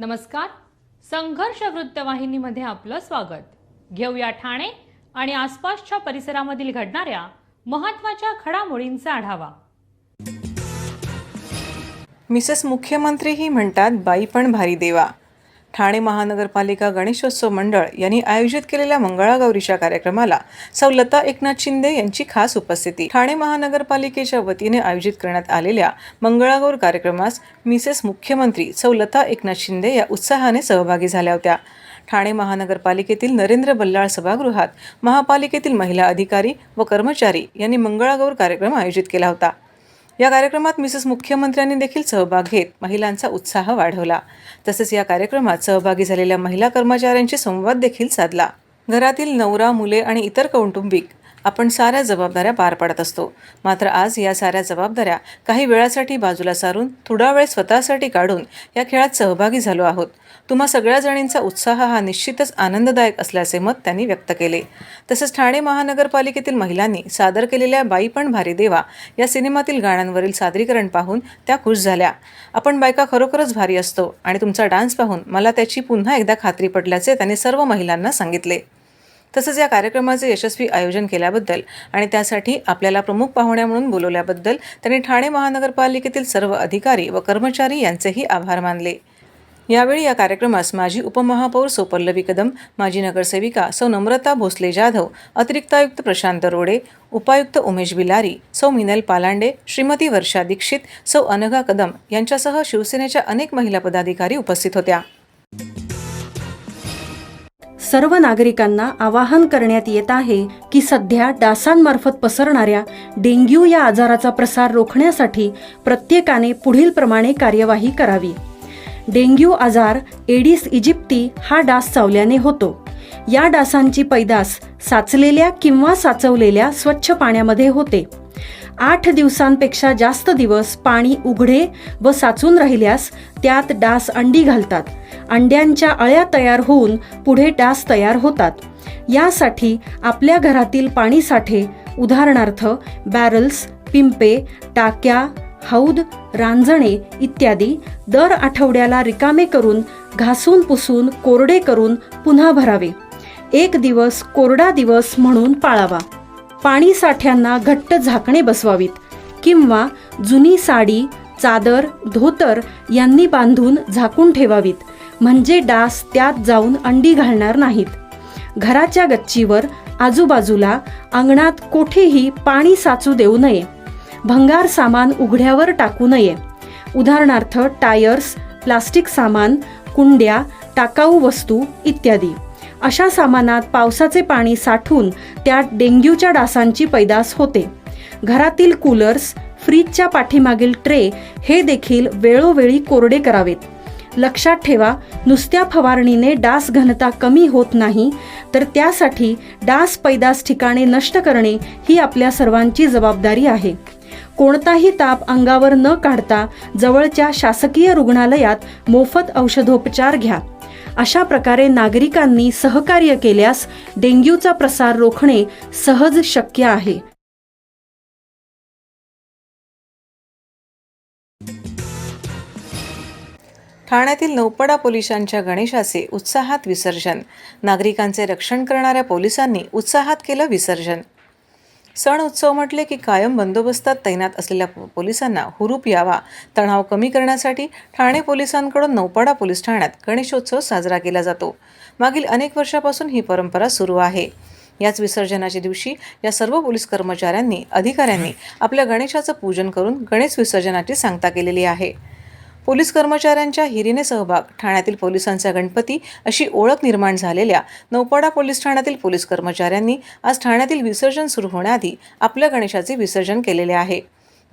नमस्कार. संघर्ष वृत्तवाहिनीमध्ये आपलं स्वागत. घेऊया ठाणे आणि आसपासच्या परिसरामधील घडणाऱ्या महत्त्वाच्या घडामोडींचा आढावा. मिसेस मुख्यमंत्रीही म्हणतात बाई पण भारी देवा. ठाणे महानगरपालिका गणेशोत्सव मंडळ यांनी आयोजित केलेल्या मंगळागौरीच्या कार्यक्रमाला सौ लता एकनाथ शिंदे यांची खास उपस्थिती. ठाणे महानगरपालिकेच्या वतीने आयोजित करण्यात आलेल्या मंगळागौर कार्यक्रमास मिसेस मुख्यमंत्री सौ लता एकनाथ शिंदे या उत्साहाने सहभागी झाल्या होत्या. ठाणे महानगरपालिकेतील नरेंद्र बल्लाळ सभागृहात महापालिकेतील महिला अधिकारी व कर्मचारी यांनी मंगळागौर कार्यक्रम आयोजित केला होता. या कार्यक्रमात मिसेस मुख्यमंत्र्यांनी देखील सहभाग घेत महिलांचा उत्साह वाढवला. तसेच या कार्यक्रमात सहभागी झालेल्या महिला कर्मचाऱ्यांशी संवाद देखील साधला. घरातील नवरा, मुले आणि इतर कौटुंबिक आपण साऱ्या जबाबदाऱ्या पार पाडत असतो. मात्र आज या साऱ्या जबाबदाऱ्या काही वेळासाठी बाजूला सारून थोडा वेळ स्वतःसाठी काढून या खेळात सहभागी झालो आहोत. तुम्हा सगळ्या जणींचा उत्साह हा निश्चितच आनंददायक असल्याचे मत त्यांनी व्यक्त केले. तसेच ठाणे महानगरपालिकेतील महिलांनी सादर केलेल्या बाई पण भारी देवा या सिनेमातील गाण्यांवरील सादरीकरण पाहून त्या खुश झाल्या. आपण बायका खरोखरच भारी असतो आणि तुमचा डान्स पाहून मला त्याची पुन्हा एकदा खात्री पटल्याचे त्यांनी सर्व महिलांना सांगितले. तसंच या कार्यक्रमाचे यशस्वी आयोजन केल्याबद्दल आणि त्यासाठी आपल्याला प्रमुख पाहुण्या म्हणून बोलवल्याबद्दल त्यांनी ठाणे महानगरपालिकेतील सर्व अधिकारी व कर्मचारी यांचेही आभार मानले. यावेळी या कार्यक्रमास माजी उपमहापौर सौ पल्लवी कदम, माजी नगरसेविका सौ नम्रता भोसले जाधव, अतिरिक्त आयुक्त प्रशांत रोडे, उपायुक्त उमेश बिलारी, सौ मिनल पालांडे, श्रीमती वर्षा दीक्षित, सौ अनघा कदम यांच्यासह शिवसेनेच्या अनेक महिला पदाधिकारी उपस्थित होत्या. सर्व नागरिकांना आवाहन करण्यात येत आहे की सध्या डासांमार्फत पसरणाऱ्या डेंग्यू या आजाराचा प्रसार रोखण्यासाठी प्रत्येकाने पुढीलप्रमाणे कार्यवाही करावी. डेंग्यू आजार एडिस इजिप्ती हा डास चावल्याने होतो. या डासांची पैदास साचलेल्या किंवा साचवलेल्या स्वच्छ पाण्यामध्ये होते. 8 दिवसांपेक्षा जास्त दिवस पाणी उघडे व साचून राहिल्यास त्यात डास अंडी घालतात. अंड्यांच्या अळ्या तयार होऊन पुढे डास तयार होतात. यासाठी आपल्या घरातील पाणीसाठे उदाहरणार्थ बॅरल्स, पिंपे, टाक्या, हौद, रांजणे इत्यादी दर आठवड्याला रिकामे करून घासून पुसून कोरडे करून पुन्हा भरावे. 1 दिवस कोरडा दिवस म्हणून पाळावा. पाणी साठ्यांना घट्ट झाकणे बसवावीत किंवा जुनी साडी, चादर, धोतर यांनी बांधून झाकून ठेवावीत, म्हणजे डास त्यात जाऊन अंडी घालणार नाहीत. घराच्या गच्चीवर, आजूबाजूला, अंगणात कोठेही पाणी साचू देऊ नये. भंगार सामान उघड्यावर टाकू नये. उदाहरणार्थ टायर्स, प्लास्टिक सामान, कुंड्या, टाकाऊ वस्तू इत्यादी. अशा सामानात पावसाचे पाणी साठून त्यात डेंग्यूच्या डासांची पैदास होते. घरातील कूलर्स, फ्रीजच्या पाठीमागील ट्रे हे देखील वेळोवेळी कोरडे करावेत. लक्षात ठेवा, नुसत्या फवारणीने डास घनता कमी होत नाही, तर त्यासाठी डास पैदास ठिकाणे नष्ट करणे ही आपल्या सर्वांची जबाबदारी आहे. कोणताही ताप अंगावर न काढता जवळच्या शासकीय रुग्णालयात मोफत औषधोपचार घ्या. अशा प्रकारे नागरिकांनी सहकार्य केल्यास डेंग्यूचा प्रसार रोखणे सहज शक्य आहे. ठाण्यातील नौपडा पोलिसांच्या गणेशाचे उत्साहात विसर्जन. नागरिकांचे रक्षण करणाऱ्या पोलिसांनी उत्साहात केलं विसर्जन. सण उत्सव म्हटले की कायम बंदोबस्तात तैनात असलेल्या पोलिसांना हुरूप यावा, तणाव कमी करण्यासाठी ठाणे पोलिसांकडून नौपाडा पोलीस ठाण्यात गणेशोत्सव साजरा केला जातो. मागील अनेक वर्षापासून ही परंपरा सुरू आहे. याच विसर्जनाच्या दिवशी या सर्व पोलीस कर्मचाऱ्यांनी, अधिकाऱ्यांनी आपल्या गणेशाचं पूजन करून गणेश विसर्जनाची सांगता केलेली आहे. पोलीस कर्मचाऱ्यांच्या हिरीने सहभाग, ठाण्यातील पोलिसांचा गणपती अशी ओळख निर्माण झालेल्या नौपाडा पोलीस ठाण्यातील पोलीस कर्मचाऱ्यांनी आज ठाण्यातील विसर्जन सुरू होण्याआधी आपल्या गणेशाचे विसर्जन केलेले आहे.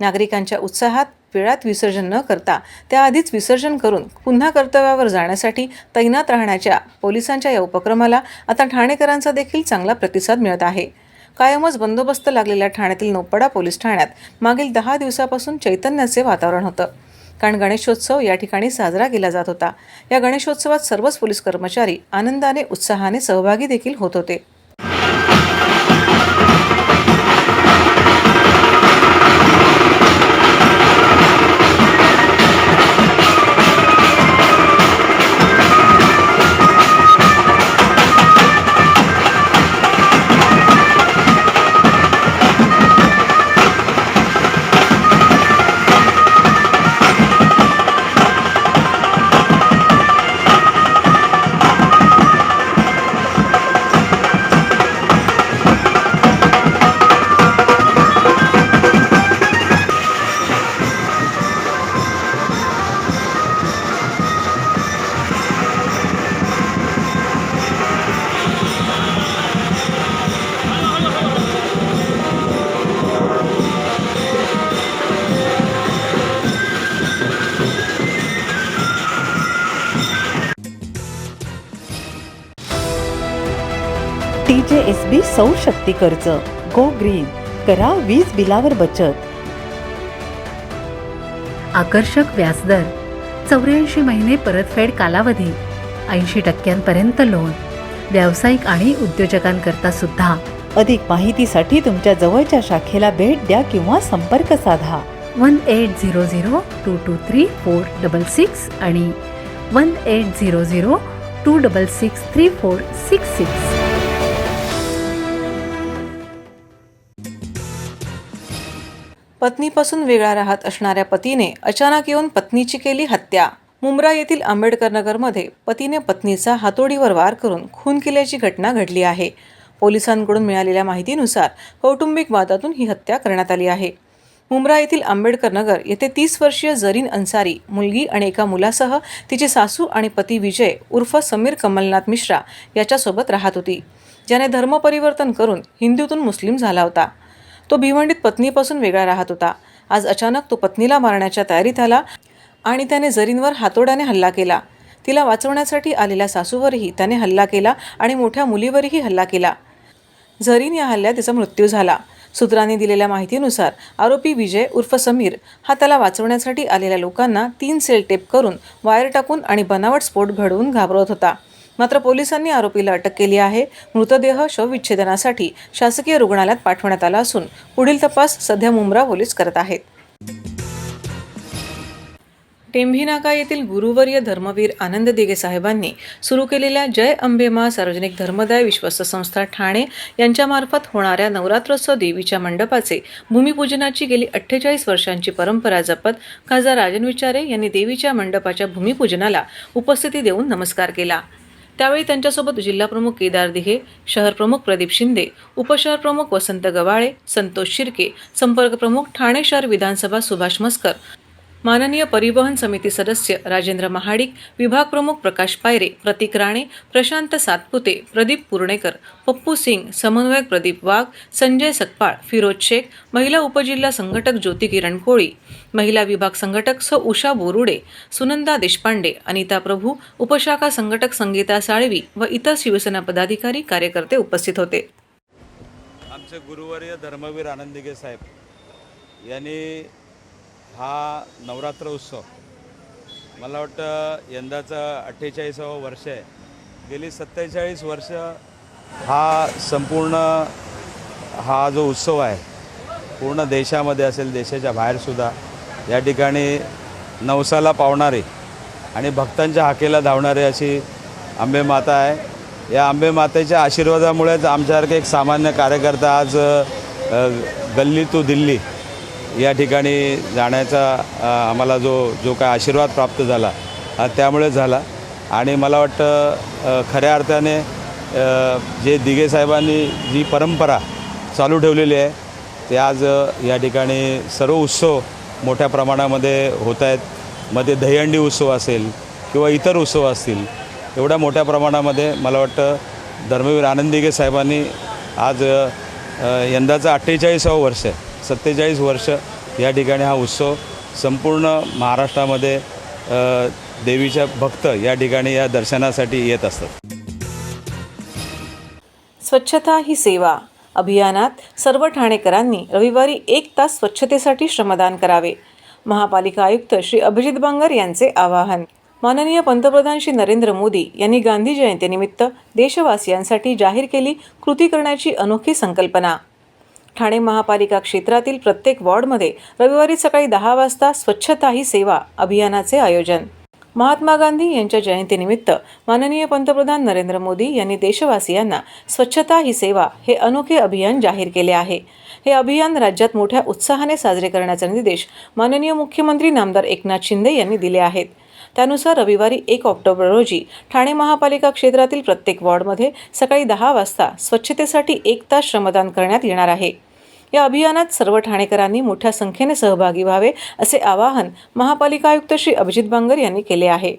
नागरिकांच्या उत्साहात वेळात विसर्जन न करता त्याआधीच विसर्जन करून पुन्हा कर्तव्यावर जाण्यासाठी तैनात राहण्याच्या पोलिसांच्या या उपक्रमाला आता ठाणेकरांचा देखील चांगला प्रतिसाद मिळत आहे. कायमच बंदोबस्त लागलेल्या ठाण्यातील नौपाडा पोलीस ठाण्यात मागील 10 दिवसापासून चैतन्याचे वातावरण होतं. कारण गणेशोत्सव या ठिकाणी साजरा केला जात होता. या गणेशोत्सवात सर्वच पोलीस कर्मचारी आनंदाने, उत्साहाने सहभागी देखील होत होते. RJSB सौर शक्ती कर्ज. Go green. करा वीज बिलावर बचत. आकर्षक व्याजदर, 84 महिने परतफेड कालावधी, 80% लोन, व्यावसायिक आणि उद्योजकांकरता सुद्धा. अधिक माहितीसाठी तुमच्या जवळच्या शाखेला भेट द्या किंवा संपर्क साधा. 1800-223-466 आणि 1800-266-3466. पत्नीपासून वेगळा राहत असणाऱ्या पतीने अचानक येऊन पत्नीची केली हत्या. मुंब्रा येथील आंबेडकर नगरमध्ये पतीने पत्नीचा हातोडीवर वार करून खून केल्याची घटना घडली आहे. पोलिसांकडून मिळालेल्या माहितीनुसार कौटुंबिक वादातून ही हत्या करण्यात आली आहे. मुंब्रा येथील आंबेडकर नगर येथे 30 वर्षीय जरीन अन्सारी मुलगी आणि एका मुलासह तिची सासू आणि पती विजय उर्फ समीर कमलनाथ मिश्रा याच्यासोबत राहत होती, ज्याने धर्मपरिवर्तन करून हिंदूतून मुस्लिम झाला होता. तो भिवंडीत पत्नीपासून वेगळा राहत होता. आज अचानक तो पत्नीला मारण्याच्या तयारीत आला आणि त्याने जरीनवर हातोड्याने हल्ला केला. तिला वाचवण्यासाठी आलेल्या सासूवरही त्याने हल्ला केला आणि मोठ्या मुलीवरही हल्ला केला. जरीन या हल्ल्यात तिचा मृत्यू झाला. सूत्रांनी दिलेल्या माहितीनुसार आरोपी विजय उर्फ समीर हा त्याला वाचवण्यासाठी आलेल्या लोकांना 3 सेल टेप करून वायर टाकून आणि बनावट स्फोट घडवून घाबरवत होता. मात्र पोलिसांनी आरोपीला अटक केली आहे. मृतदेह शवविच्छेदनासाठी शासकीय रुग्णालयात पाठवण्यात आला असून पुढील तपास सध्या मुंब्रा पोलीस करत आहेत. टेंभी नाका येथील गुरुवर्य धर्मवीर आनंद दिघे साहेबांनी सुरू केलेल्या जय अंबे माँ सार्वजनिक धर्मदाय विश्वस्त संस्था ठाणे यांच्यामार्फत होणाऱ्या नवरात्रोत्सव देवीच्या मंडपाचे भूमिपूजनाची गेली 48 वर्षांची परंपरा जपत खासदार राजन विचारे यांनी देवीच्या मंडपाच्या भूमिपूजनाला उपस्थिती देऊन नमस्कार केला. त्यावेळी त्यांच्यासोबत जिल्हाप्रमुख केदार दिघे, शहरप्रमुख प्रदीप शिंदे, उपशहर प्रमुख वसंत गवाळे, संतोष शिर्के, संपर्क प्रमुख ठाणे शहर विधानसभा सुभाष मस्कर, माननीय परिवहन समिती सदस्य राजेंद्र महाडिक, विभाग प्रमुख प्रकाश पायरे, प्रतीक राणे, प्रशांत सातपुते, प्रदीप पूर्णेकर, पप्पू सिंग, समन्वयक प्रदीप वाघ, संजय सकपाळ, फिरोज शेख, महिला उपजिल्हा संघटक ज्योती किरण कोळी, महिला विभाग संघटक सौ उषा बोरुडे, सुनंदा देशपांडे, अनिता प्रभू, उपशाखा संघटक संगीता साळवी व इतर शिवसेना पदाधिकारी कार्यकर्ते उपस्थित होते. आमचे गुरुवर्य धर्मवीर आनंद दिघे साहेब यांनी हा नवरात्र उत्सव मला वाटतं यंदाचं 48वं वर्ष आहे. गेली 47 वर्ष हा संपूर्ण हा जो उत्सव आहे पूर्ण देशामध्ये असेल, देशाच्या बाहेरसुद्धा या ठिकाणी नवसाला पावणारी आणि भक्तांच्या हाकेला धावणारी अशी अंबे माता आहे. या अंबे मातेच्या आशीर्वादामुळेच आमच्यासारखे एक सामान्य कार्यकर्ता आज गल्ली टू दिल्ली या ठिकाणी जाण्याचा आम्हाला जो काय आशीर्वाद प्राप्त झाला त्यामुळे झाला. आणि मला वाटतं खऱ्या अर्थाने जे दिघे साहेबांनी जी परंपरा चालू ठेवलेली आहे ते आज या ठिकाणी सर्व उत्सव मोठ्या प्रमाणामध्ये होत आहेत. मग ते दहीहंडी उत्सव असेल किंवा इतर उत्सव असतील, एवढ्या मोठ्या प्रमाणामध्ये मला वाटतं धर्मवीर आनंद दिघे साहेबांनी आज यंदाचं 48वं वर्ष आहे, 47 वर्ष या ठिकाणी हा उत्सव संपूर्ण महाराष्ट्रामध्ये देवीच्या भक्त या ठिकाणी या दर्शनासाठी येत असतात. स्वच्छता ही सेवा अभियानात सर्व ठाणेकरांनी रविवारी 1 तास स्वच्छतेसाठी श्रमदान करावे. महापालिका आयुक्त श्री अभिजित बांगर यांचे आवाहन. माननीय पंतप्रधान श्री नरेंद्र मोदी यांनी गांधी जयंतीनिमित्त देशवासियांसाठी जाहीर केली कृती करण्याची अनोखी संकल्पना. ठाणे महापालिका क्षेत्रातील प्रत्येक वॉर्डमध्ये रविवारी सकाळी 10 वाजता स्वच्छता ही सेवा अभियानाचे आयोजन. महात्मा गांधी यांच्या जयंतीनिमित्त माननीय पंतप्रधान नरेंद्र मोदी यांनी देशवासियांना स्वच्छता ही सेवा हे अनोखे अभियान जाहीर केले आहे. हे अभियान राज्यात मोठ्या उत्साहाने साजरे करण्याचे निर्देश माननीय मुख्यमंत्री नामदार एकनाथ शिंदे यांनी दिले आहेत. त्यानुसार रविवारी 1 ऑक्टोबर रोजी ठाणे महापालिका क्षेत्रातील प्रत्येक वॉर्डमध्ये सकाळी 10 वाजता स्वच्छतेसाठी 1 तास श्रमदान करण्यात येणार आहे. या अभियानात सर्व ठाणेकरांनी मोठ्या संख्येने सहभागी व्हावे असे आवाहन महापालिका आयुक्त श्री अभिजित बांगर यांनी केले आहे.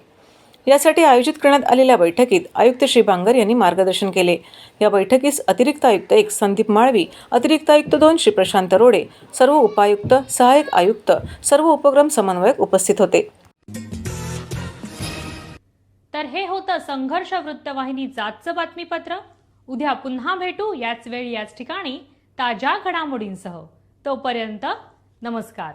यासाठी आयोजित करण्यात आलेल्या बैठकीत आयुक्त श्री बांगर यांनी मार्गदर्शन केले. या बैठकीस अतिरिक्त आयुक्त 1 संदीप माळवी, अतिरिक्त आयुक्त 2 श्री प्रशांत रोडे, सर्व उपायुक्त, सहाय्यक आयुक्त, सर्व उपक्रम समन्वयक उपस्थित होते. तर हे होतं संघर्ष वृत्तवाहिनी आजचं बातमीपत्र. उद्या पुन्हा भेटू याच वेळी याच ठिकाणी ताज्या घडामोडींसह. तोपर्यंत नमस्कार.